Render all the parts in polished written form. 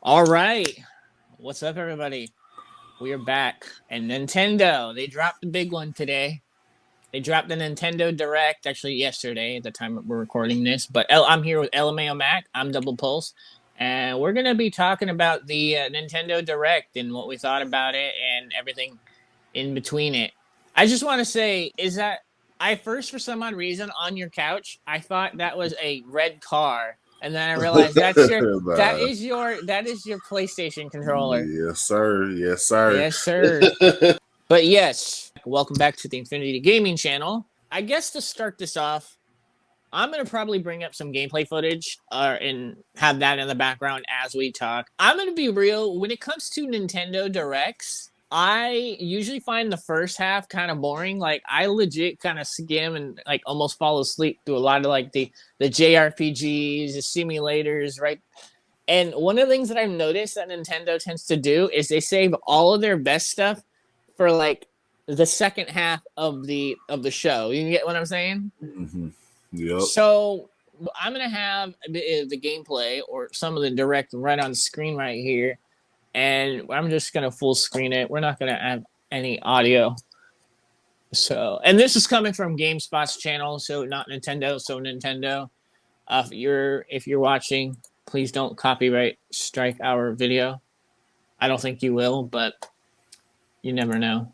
All right. What's up, everybody? We are back. And Nintendo, they dropped the big one today. They dropped the Nintendo Direct, actually yesterday at the time we're recording this. But I'm here with LMAOMack. I'm Doublepulse. And we're going to be talking about the Nintendo Direct and what we thought about it and everything in between it. I just want to say is that I first, for some odd reason, on your couch, I thought that was a red car. And then I realized Nah. that is your PlayStation controller. Yes, sir. Yes, sir. Yes, sir. But yes, welcome back to the Infyniti Gaming channel. I guess to start this off, I'm gonna probably bring up some gameplay footage and have that in the background as we talk. I'm gonna be real. When it comes to Nintendo Directs, I usually find the first half kind of boring. Like I legit kind of skim and like almost fall asleep through a lot of like the JRPGs, the simulators, right? And one of the things that I've noticed that Nintendo tends to do is they save all of their best stuff for like the second half of the show. You get what I'm saying? Mm-hmm. Yep. So I'm gonna have the gameplay or some of the direct right on screen right here, and I'm just gonna full screen it. We're not gonna have any audio. So, and this is coming from GameSpot's channel, so not Nintendo. So Nintendo, if you're watching, please don't copyright strike our video. I don't think you will, but you never know.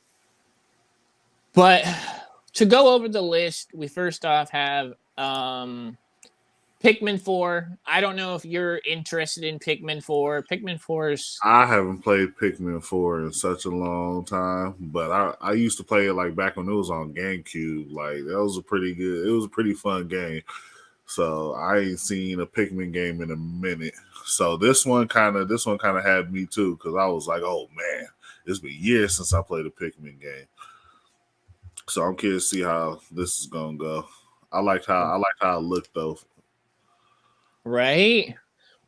But to go over the list, we first off have Pikmin 4. I don't know if you're interested in Pikmin 4. Pikmin 4 is... I haven't played Pikmin 4 in such a long time, but I used to play it like back when it was on GameCube. Like that was it was a pretty fun game. So I ain't seen a Pikmin game in a minute. So this one kind of had me too, because I was like, oh man, it's been years since I played a Pikmin game. So I'm curious to see how this is gonna go. I liked how it looked though. Right?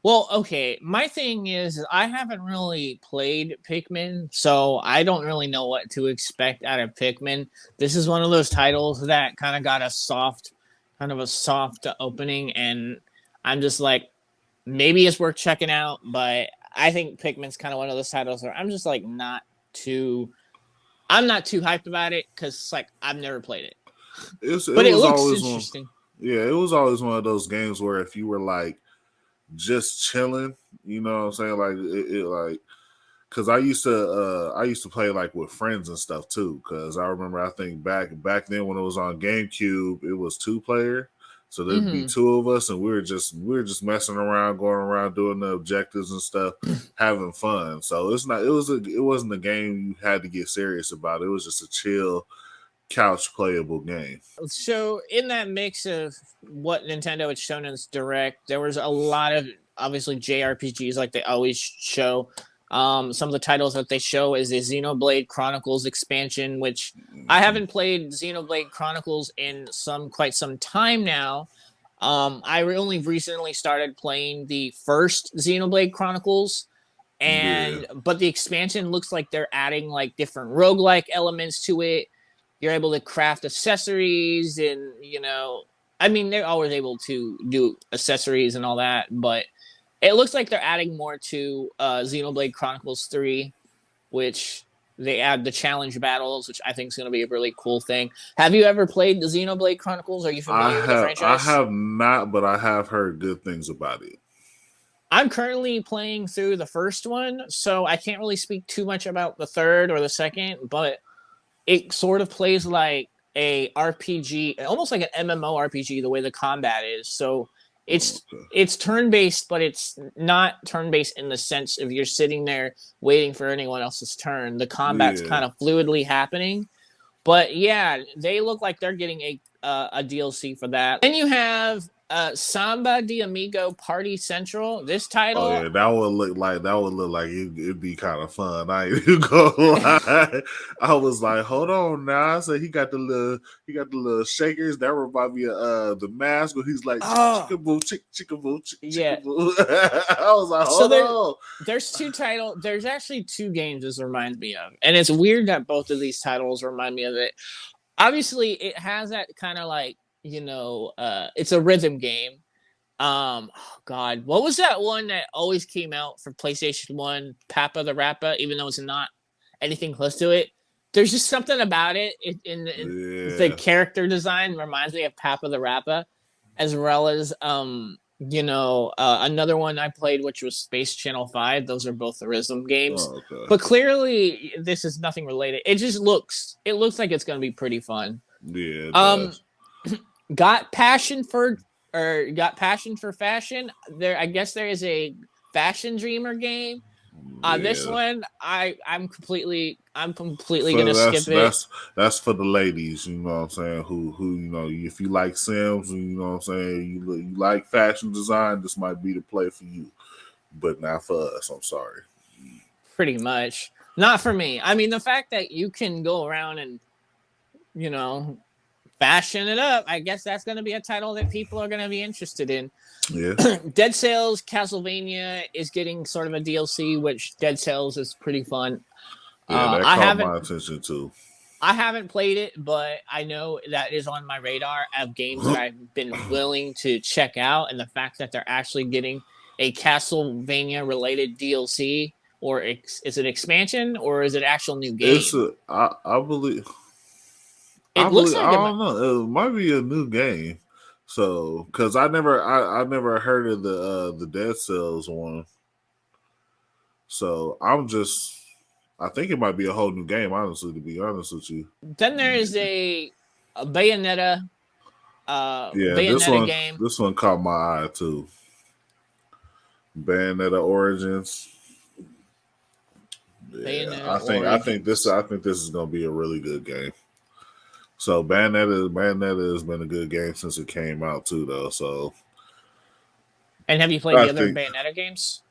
Well, okay. My thing is, I haven't really played Pikmin, so I don't really know what to expect out of Pikmin. This is one of those titles that kind of got a soft opening, and I'm just like, maybe it's worth checking out. But I think Pikmin's kind of one of those titles where I'm just like I'm not too hyped about it because it's like I've never played it. But it looks interesting. It was always one of those games where if you were like just chilling, you know what I'm saying? Like it like because I used to play like with friends and stuff too. Because I remember I think back then when it was on GameCube, it was 2-player. So there'd be two of us, and we were just messing around, going around doing the objectives and stuff, having fun. So it wasn't a game you had to get serious about. It was just a chill, couch playable game. So in that mix of what Nintendo had shown in its Direct, there was a lot of obviously JRPGs like they always show. Some of the titles that they show is the Xenoblade Chronicles expansion, which I haven't played Xenoblade Chronicles in quite some time now. I only recently started playing the first Xenoblade Chronicles, but the expansion looks like they're adding like different roguelike elements to it. You're able to craft accessories, and I mean, they're always able to do accessories and all that, but it looks like they're adding more to Xenoblade Chronicles 3, which they add the challenge battles, which I think is going to be a really cool thing. Have you ever played the Xenoblade Chronicles? Are you familiar with the franchise? I have not, but I have heard good things about it. I'm currently playing through the first one, so I can't really speak too much about the third or the second, but it sort of plays like a RPG, almost like an MMORPG, the way the combat is. So it's turn-based, but it's not turn-based in the sense of you're sitting there waiting for anyone else's turn. The combat's kind of fluidly happening. But yeah, they look like they're getting a DLC for that. Then you have Samba de Amigo Party Central. This title, oh yeah, that would look like it'd be kind of fun. I ain't even gonna lie. I was like, hold on now. I said he got the little shakers that remind me of the mask where he's like chickaboo, chickaboo, chickaboo. I was like, hold on. There's actually two games this reminds me of, and it's weird that both of these titles remind me of it. Obviously, it has that kind of like it's a rhythm game. Oh God, what was that one that always came out for PlayStation 1? Papa the Rappa, even though it's not anything close to it. There's just something about it in the Yeah. character design reminds me of Papa the Rappa, as well as another one I played, which was Space Channel 5. Those are both the Rhythm games. Oh, okay. But clearly this is nothing related. It looks like it's gonna be pretty fun. Yeah, it Um does. got got passion for fashion. I guess there is a Fashion Dreamer game. This Yeah. one I'm completely For gonna skip it. that's for the ladies, you know what I'm saying? Who you know, if you like Sims, you know what I'm saying, you like fashion design, this might be the play for you. But not for us, I'm sorry. Pretty much. Not for me. I mean, the fact that you can go around and, you know, fashion it up, I guess that's going to be a title that people are going to be interested in. Yeah. Dead Cells Castlevania is getting sort of a DLC, which Dead Cells is pretty fun. Yeah, that I caught haven't my attention too. I haven't played it, but I know that is on my radar of games that I've been willing to check out, and the fact that they're actually getting a Castlevania related DLC, or is it expansion, or is it actual new It's game? I believe It looks I like it might. don't know. It might be a new game. So, because I never heard of the Dead Cells one. So I think it might be a whole new game. Honestly, to be honest with you. Then there is a Bayonetta Yeah, Bayonetta game. this one caught my eye too. Bayonetta Origins. Yeah, Bayonetta Origins. I think this is gonna be a really good game. So Bayonetta has been a good game since it came out too, though. So And have you played I the other think Bayonetta games?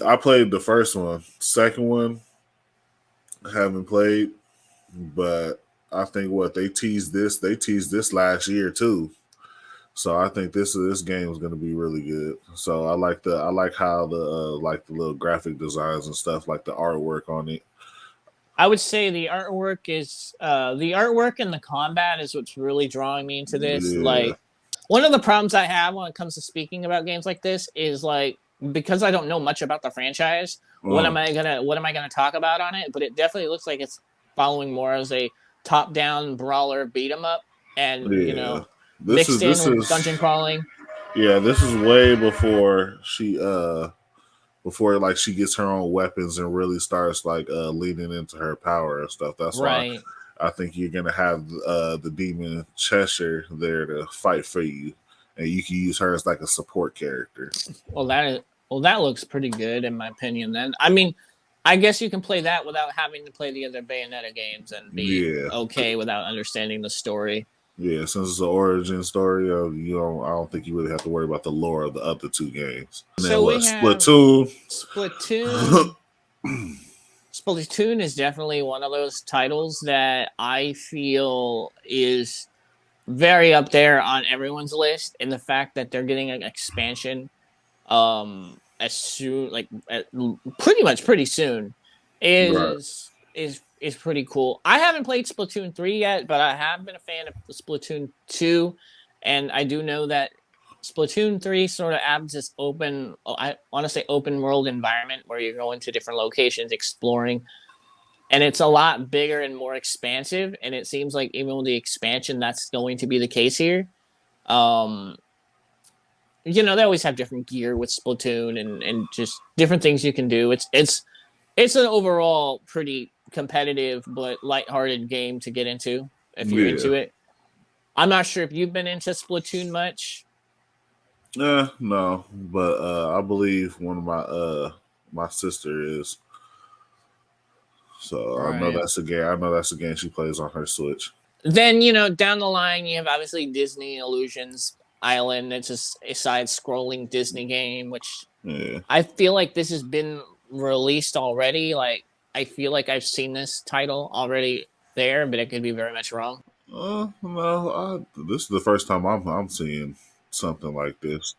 I played the first one. Second one I haven't played, but I think what they teased this last year too. So I think this game is going to be really good. So I like how the little graphic designs and stuff, like the artwork on it. I would say the artwork and the combat is what's really drawing me into this. Yeah. Like one of the problems I have when it comes to speaking about games like this is like because I don't know much about the franchise, Uh, what am I gonna talk about on it? But it definitely looks like it's following more as a top down brawler beat 'em up and yeah. mixed in This with dungeon is crawling. yeah, this is way before before like she gets her own weapons and really starts like leading into her power and stuff. That's why Right. I think you're gonna have the demon Cheshire there to fight for you, and you can use her as like a support character. That looks pretty good in my opinion then. I mean, I guess you can play that without having to play the other Bayonetta games and be Yeah, okay without understanding the story. yeah. Since it's an origin story, you don't. I don't think you really have to worry about the lore of the other two games. And then So what? we have Splatoon. Splatoon. Splatoon is definitely one of those titles that I feel is very up there on everyone's list, and the fact that they're getting an expansion as soon pretty much pretty soon Right. is pretty cool. I haven't played Splatoon 3 yet, but I have been a fan of Splatoon 2, and I do know that Splatoon 3 sort of adds this I want to say open world environment where you're going to different locations exploring, and it's a lot bigger and more expansive, and it seems like even with the expansion that's going to be the case here. um they always have different gear with Splatoon and just different things you can do. It's an overall pretty competitive but lighthearted game to get into if you're Yeah. into it. I'm not sure if you've been into Splatoon much. No, but I believe one of my sister is. So I know Right. that's a game. I know that's a game she plays on her Switch. Then, down the line you have obviously Disney Illusions Island. It's just a side scrolling Disney game, which Yeah. I feel like this has been released already. Like I feel like I've seen this title already there, but it could be very much wrong. No, this is the first time I'm seeing something like this.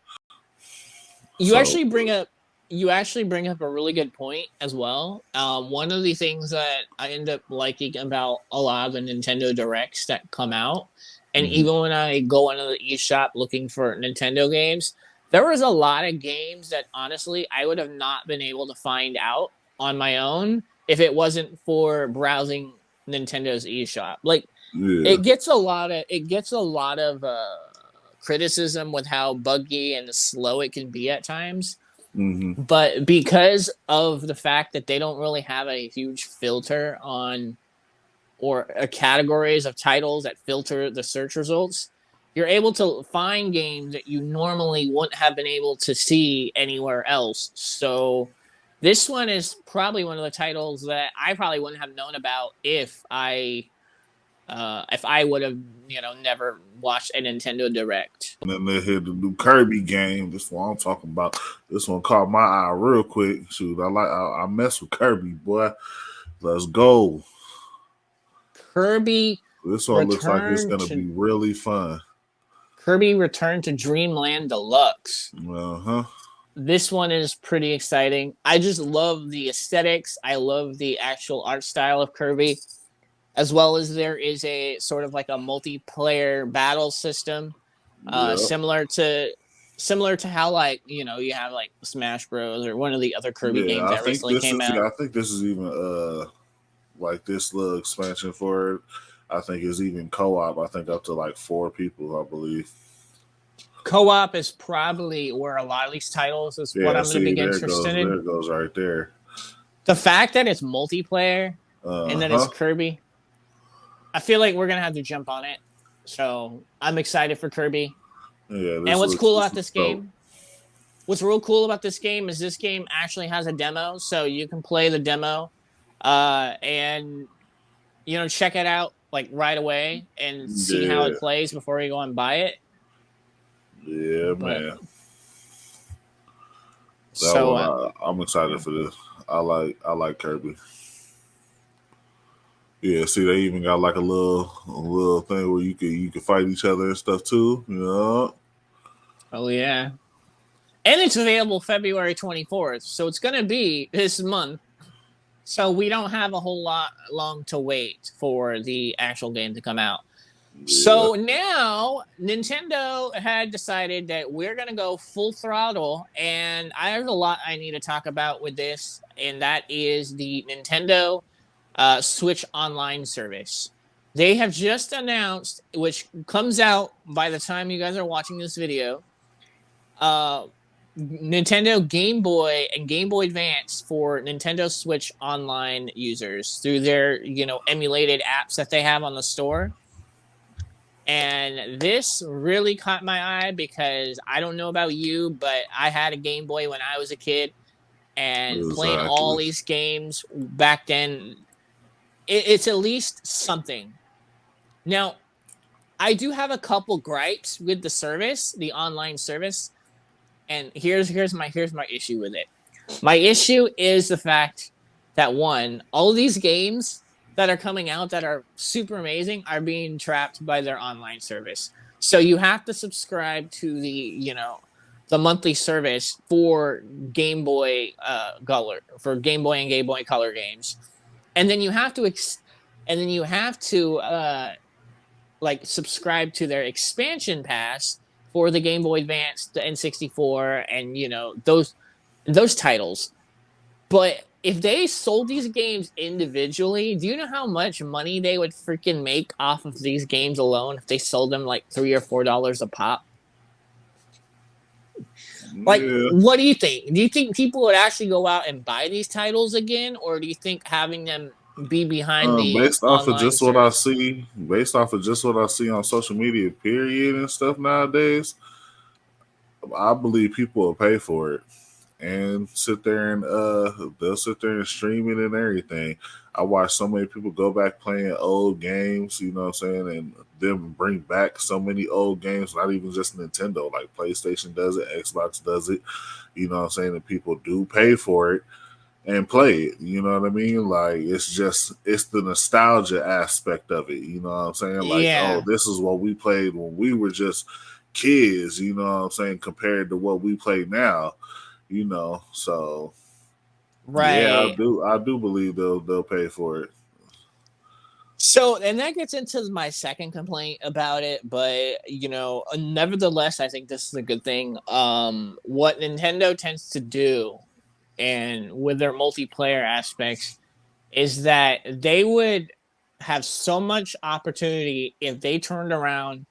You So actually bring up you actually bring up a really good point as well. One of the things that I end up liking about a lot of the Nintendo Directs that come out, and mhm. even when I go into the eShop looking for Nintendo games, There was a lot of games that honestly I would have not been able to find out on my own if it wasn't for browsing Nintendo's eShop. Like Yeah. it gets a lot of criticism with how buggy and slow it can be at times. Hmm. But because of the fact that they don't really have a huge filter on or categories of titles that filter the search results, you're able to find games that you normally wouldn't have been able to see anywhere else. So this one is probably one of the titles that I probably wouldn't have known about if I would have, never watched a Nintendo Direct. And then they hit the new Kirby game. This one I'm talking about. This one caught my eye real quick. Shoot, I mess with Kirby, boy. Let's go. Kirby This one looks like it's Return gonna to be really fun. Kirby Return to Dreamland Deluxe. Uh huh. This one is pretty exciting. I just love the aesthetics. I love the actual art style of Kirby, as well as there is a sort of like a multiplayer battle system, Yeah. similar to how like you have like Smash Bros. Or one of the other Kirby Yeah. games I that think recently this came is. out. I think this is even like this little expansion for it. I think it's even co-op. I think up to like 4 people. I believe. Co-op is probably where a lot of these titles is what Yeah. I'm going to be See, there it goes. interested There in. it goes right there. The fact that it's multiplayer and that it's Uh-huh. Kirby, I feel like we're gonna have to jump on it. So I'm excited for Kirby. Yeah, And what's cool this about looks this dope. game? What's real cool about this game is this game actually has a demo, so you can play the demo, and check it out like right away and see how Yeah, it plays before you go and buy it. yeah, But man. That so one, I'm excited for this. I like Kirby. Yeah, see, they even got like a little thing where you can fight each other and stuff too. You know. oh yeah, and it's available February 24th, so it's gonna be this month. So we don't have a whole lot long to wait for the actual game to come out. Yeah. So now Nintendo had decided that we're going to go full throttle, and I have a lot I need to talk about with this, and that is the Nintendo Switch Online service. They have just announced, which comes out by the time you guys are watching this video, uh, Nintendo Game Boy and Game Boy Advance for Nintendo Switch Online users through their emulated apps that they have on the store. And this really caught my eye because I don't know about you, but I had a Game Boy when I was a kid, and playing all Exactly. these games back then, it's at least something. Now, I do have a couple gripes with the service, the online service, and here's my issue with it. My issue is the fact that one, all these games that are coming out that are super amazing are being trapped by their online service. So you have to subscribe to the monthly service for Game Boy Color for Game Boy and Game Boy Color games, and then you have to like subscribe to their expansion pass for the Game Boy Advance, the N64, and those titles. But if they sold these games individually, do you know how much money they would freaking make off of these games alone if they sold them like $3 or $4 a pop? Like, Yeah. what do you think? Do you think people would actually go out and buy these titles again, or do you think having them be behind the online service? Based off of just what I see on social media, period, and stuff nowadays, I believe people will pay for it and sit there and they'll sit there and stream it and everything. I watch so many people go back playing old games, you know what I'm saying, and them bring back so many old games, not even just Nintendo, like PlayStation does it, Xbox does it, you know what I'm saying, and people do pay for it and play it, you know what I mean? Like it's the nostalgia aspect of it, you know what I'm saying? Like, oh, Yeah, this is what we played when we were just kids, you know what I'm saying, compared to what we play now, you know. So yeah, I right. do I do believe they'll pay for it. So, and that gets into my second complaint about it, but nevertheless, I think this is a good thing. What Nintendo tends to do, and with their multiplayer aspects, is that they would have so much opportunity if they turned around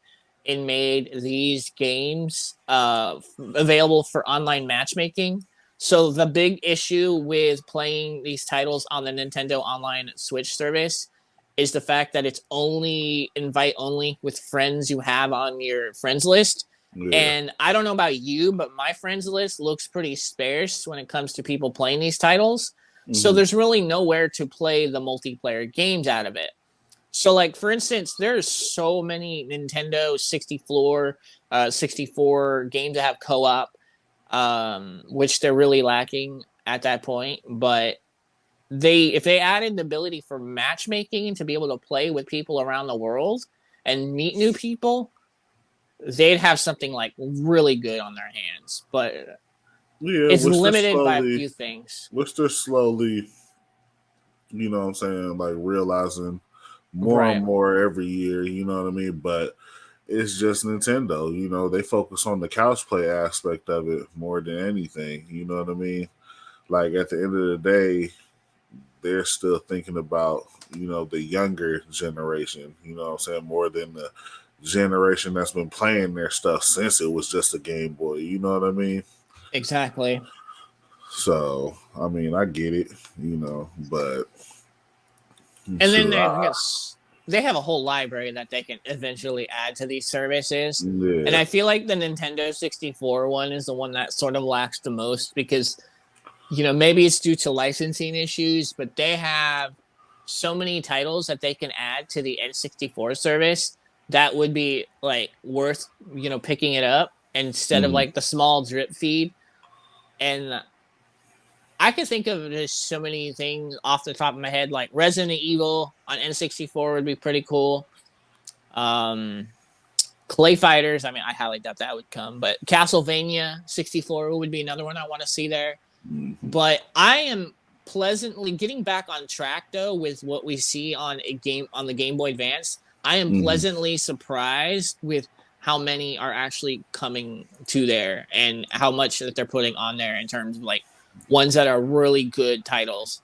and made these games available for online matchmaking. So the big issue with playing these titles on the Nintendo Online Switch service is the fact that it's only invite only with friends you have on your friends list. Yeah. And I don't know about you, but my friends list looks pretty sparse when it comes to people playing these titles. So there's really nowhere to play the multiplayer games out of it. So, like, for instance, there's so many Nintendo 64 games that have co-op, which they're really lacking at that point. But if they added the ability for matchmaking to be able to play with people around the world and meet new people, they'd have something like really good on their hands. But it's limited by a few things. Which they're slowly, like realizing more and more every year, you know what I mean? But it's just Nintendo, they focus on the couch play aspect of it more than anything, you know what I mean? Like at the end of the day, they're still thinking about, the younger generation, more than the generation that's been playing their stuff since it was just a Game Boy, you know what I mean? Exactly. So, I mean, I get it, but... And then they have a whole library that they can eventually add to these services. Yeah. And I feel like the Nintendo 64 one is the one that sort of lacks the most because, maybe it's due to licensing issues, but they have so many titles that they can add to the N64 service that would be like worth, picking it up instead of like the small drip feed. And I can think of just so many things off the top of my head, like Resident Evil on N64 would be pretty cool. Clay Fighters, I mean, I highly doubt that would come, but Castlevania 64 would be another one I want to see there. But I am pleasantly getting back on track though with what we see on the Game Boy Advance. I am pleasantly surprised with how many are actually coming to there and how much that they're putting on there in terms of like ones that are really good titles.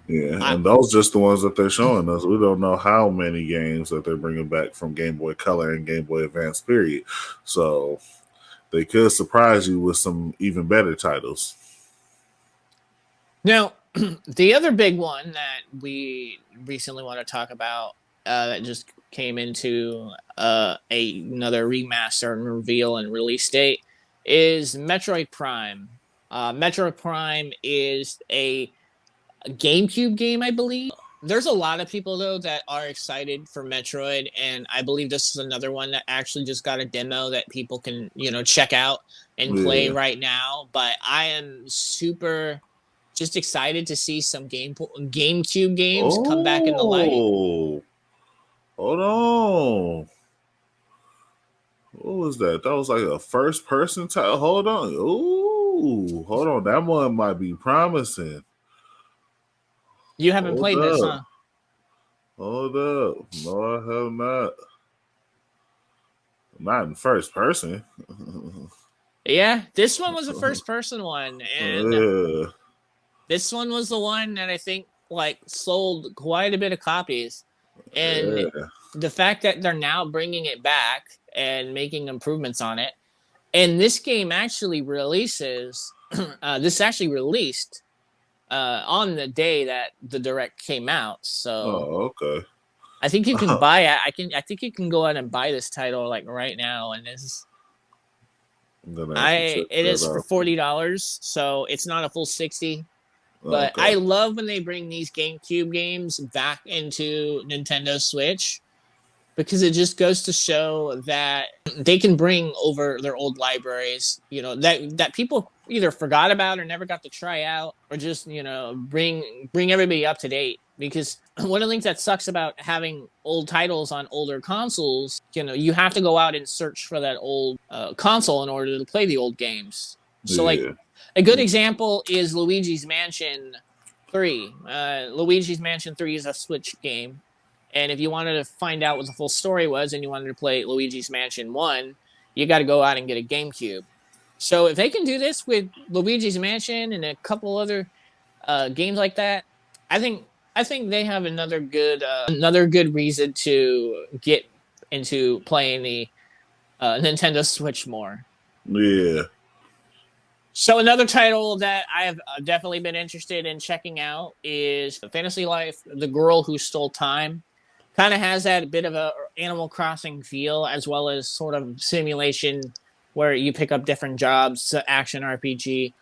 And those just the ones that they're showing us. We don't know how many games that they're bringing back from Game Boy Color and Game Boy Advance period. So they could surprise you with some even better titles. Now, the other big one that we recently want to talk about that just came into another remaster and reveal and release date is Metroid Prime. Metroid Prime is a GameCube game, I believe. There's a lot of people, though, that are excited for Metroid, and I believe this is another one that actually just got a demo that people can, check out and play right now. But I am super just excited to see some GameCube games come back in the light. Hold on. What was that? That was like a first-person title. Hold on. Ooh, hold on. That one might be promising. You haven't played this, huh? Hold up. No, I have not. Not in first person. Yeah, this one was a first-person one, and this one was the one that I think sold quite a bit of copies. And the fact that they're now bringing it back and making improvements on it, and this game actually releases. This actually released on the day that the Direct came out. So, okay. I think you can buy it. I think you can go out and buy this title right now, and this. It is for $40, so it's not a full $60. But I love when they bring these GameCube games back into Nintendo Switch because it just goes to show that they can bring over their old libraries, that people either forgot about or never got to try out, or just, bring everybody up to date. Because one of the things that sucks about having old titles on older consoles, you have to go out and search for that old console in order to play the old games. So, a good example is Luigi's Mansion 3. Luigi's Mansion 3 is a Switch game. And if you wanted to find out what the full story was and you wanted to play Luigi's Mansion 1, you got to go out and get a GameCube. So if they can do this with Luigi's Mansion and a couple other games like that, I think they have another good reason to get into playing the Nintendo Switch more. Yeah. So another title that I have definitely been interested in checking out is Fantasy Life: The Girl Who Stole Time. Kind of has that bit of a Animal Crossing feel, as well as sort of simulation where you pick up different jobs, action RPG.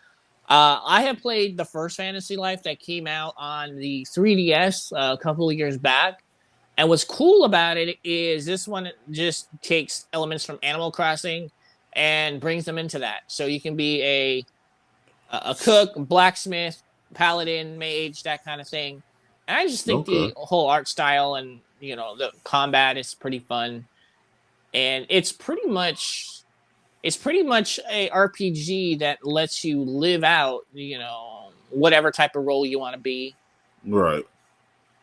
I have played the first Fantasy Life that came out on the 3DS a couple of years back. And what's cool about it is this one just takes elements from Animal Crossing and brings them into that. So you can be a cook, blacksmith, paladin, mage, that kind of thing. And I just think the whole art style and the combat is pretty fun. And it's pretty much a RPG that lets you live out, whatever type of role you want to be. Right.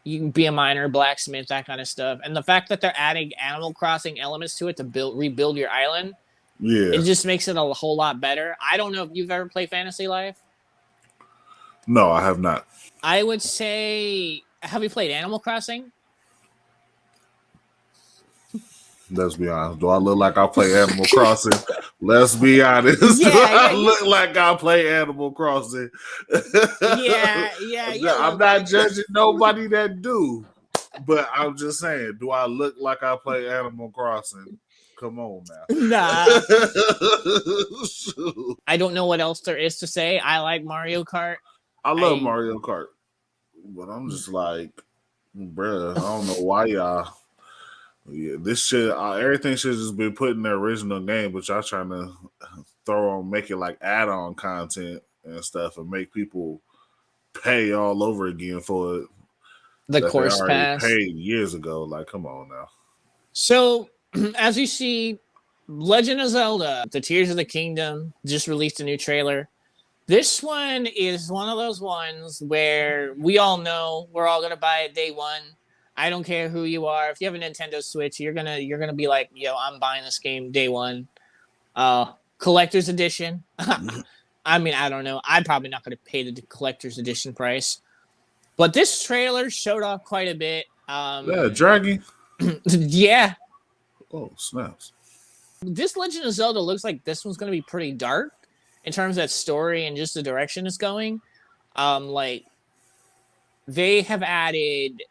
You can be a miner, blacksmith, that kind of stuff. And the fact that they're adding Animal Crossing elements to it to rebuild your island, it just makes it a whole lot better. I don't know if you've ever played Fantasy Life. No, I have not. I would say, have you played Animal Crossing? Let's be honest. Do I look like I play Animal Crossing? Let's be honest. Yeah, Do I look like I play Animal Crossing? Yeah. I'm not judging nobody that do, but I'm just saying, do I look like I play Animal Crossing? Come on now. Nah. I don't know what else there is to say. I like Mario Kart. I love Mario Kart, but I'm just like, bruh, I don't know why y'all. Yeah, this shit, everything should just be put in the original game, but y'all trying to make it like add-on content and stuff, and make people pay all over again for it. The course pass paid years ago. Like, come on now. So, as you see, Legend of Zelda: The Tears of the Kingdom just released a new trailer. This one is one of those ones where we all know we're all gonna buy it day one. I don't care who you are. If you have a Nintendo Switch, you're gonna be like, yo, I'm buying this game day one. Collector's edition. I mean, I don't know. I'm probably not gonna pay the collector's edition price. But this trailer showed off quite a bit. Dragon. Yeah. Oh, snaps. This Legend of Zelda looks like this one's gonna be pretty dark in terms of that story and just the direction it's going. Like they have added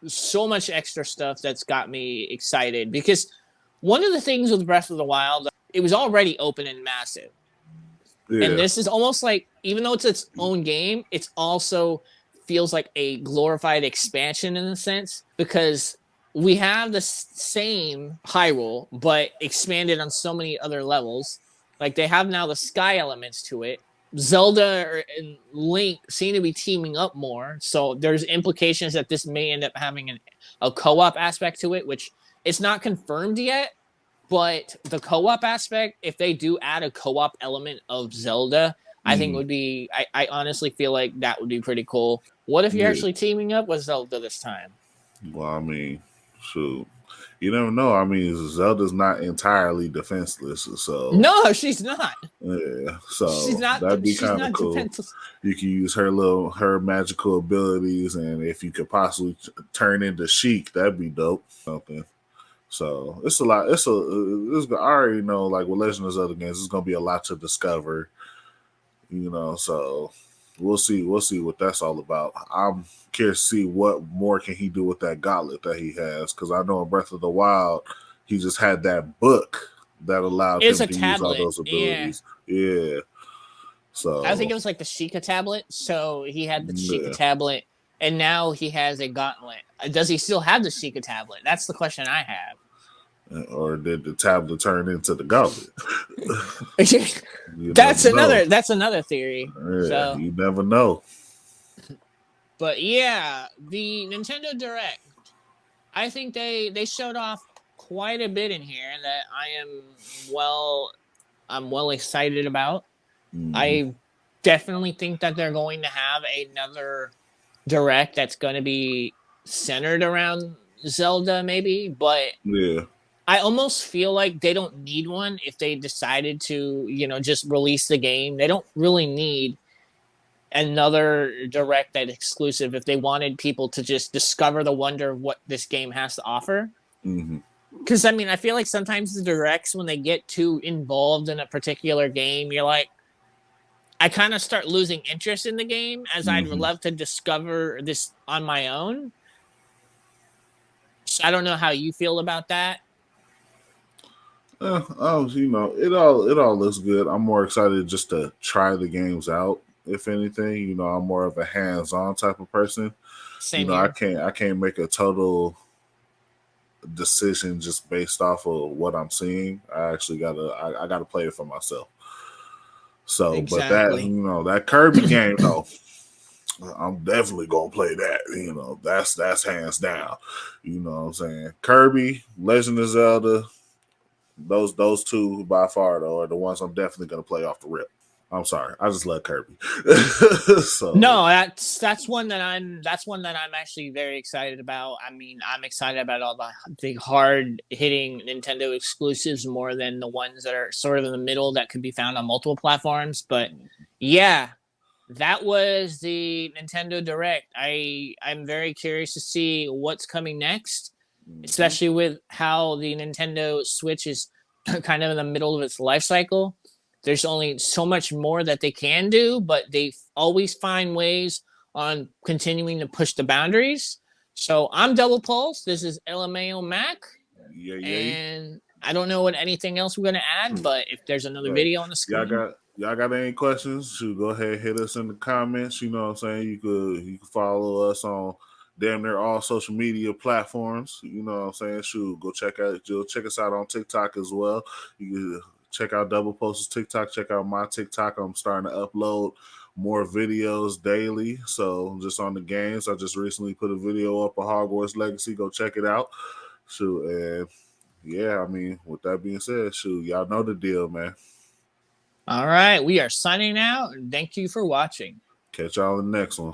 so much extra stuff that's got me excited, because one of the things with Breath of the Wild, it was already open and massive. Yeah. And this is almost like, even though it's its own game, it's also feels like a glorified expansion in a sense, because we have the same Hyrule, but expanded on so many other levels. Like they have now the sky elements to it. Zelda and Link seem to be teaming up more, so there's implications that this may end up having a co-op aspect to it, which it's not confirmed yet, but the co-op aspect, if they do add a co-op element of Zelda, I think would be, I honestly feel like that would be pretty cool. What if you're actually teaming up with Zelda this time? Well, I mean, shoot. You never know. I mean, Zelda's not entirely defenseless, so no, she's not. Yeah, so she's not. That'd be kind of cool. Defenseless. You can use her magical abilities, and if you could possibly turn into Sheik, that'd be dope. Something. So it's a lot. I already know, like with Legend of Zelda games, it's gonna be a lot to discover. So we'll see what that's all about. I'm curious to see what more can he do with that gauntlet that he has, because I know in Breath of the Wild he just had that book that allowed him to use all those abilities. Yeah. So I think it was like the Sheikah tablet. So he had the Sheikah tablet, and now he has a gauntlet. Does he still have the Sheikah tablet? That's the question I have. Or did the tablet turn into the gauntlet? That's another theory. Yeah, so you never know. But yeah, the Nintendo Direct, I think they showed off quite a bit in here that I'm well excited about. Mm-hmm. I definitely think that they're going to have another Direct that's going to be centered around Zelda, maybe, but Yeah. I almost feel like they don't need one if they decided to, just release the game. They don't really need another direct that exclusive if they wanted people to just discover the wonder of what this game has to offer. Mm-hmm. Because I feel like sometimes the directs, when they get too involved in a particular game, you're like, I kind of start losing interest in the game, as I'd Mm-hmm. love to discover this on my own. So I don't know how you feel about that. It all looks good. I'm more excited just to try the games out. If anything, I'm more of a hands-on type of person. Same I here. can't make a total decision just based off of what I'm seeing. I gotta play it for myself. So, but Exactly. that Kirby game though, I'm definitely gonna play that. That's hands down. You know what I'm saying? Kirby, Legend of Zelda, those two by far though are the ones I'm definitely gonna play off the rip. I'm sorry, I just love Kirby. So No, that's one that I'm actually very excited about. I'm excited about all the hard hitting Nintendo exclusives more than the ones that are sort of in the middle that could be found on multiple platforms. But yeah, that was the Nintendo Direct. I'm very curious to see what's coming next, especially with how the Nintendo Switch is kind of in the middle of its life cycle. There's only so much more that they can do, but they always find ways on continuing to push the boundaries. So I'm Double Pulse. This is LMAOMack, yeah. and I don't know what anything else we're gonna add, but if there's another So video on the y'all screen, got any questions? Shoot, go ahead, hit us in the comments. You know what I'm saying? You could follow us on damn near all social media platforms. You know what I'm saying? Shoot, go check us out on TikTok as well. You can check out Double Post's TikTok, check out my TikTok. I'm starting to upload more videos daily. So just on the games. I just recently put a video up of Hogwarts Legacy. Go check it out. Shoot, and yeah, with that being said, shoot, y'all know the deal, man. all right, we are signing out, and thank you for watching. Catch y'all in the next one.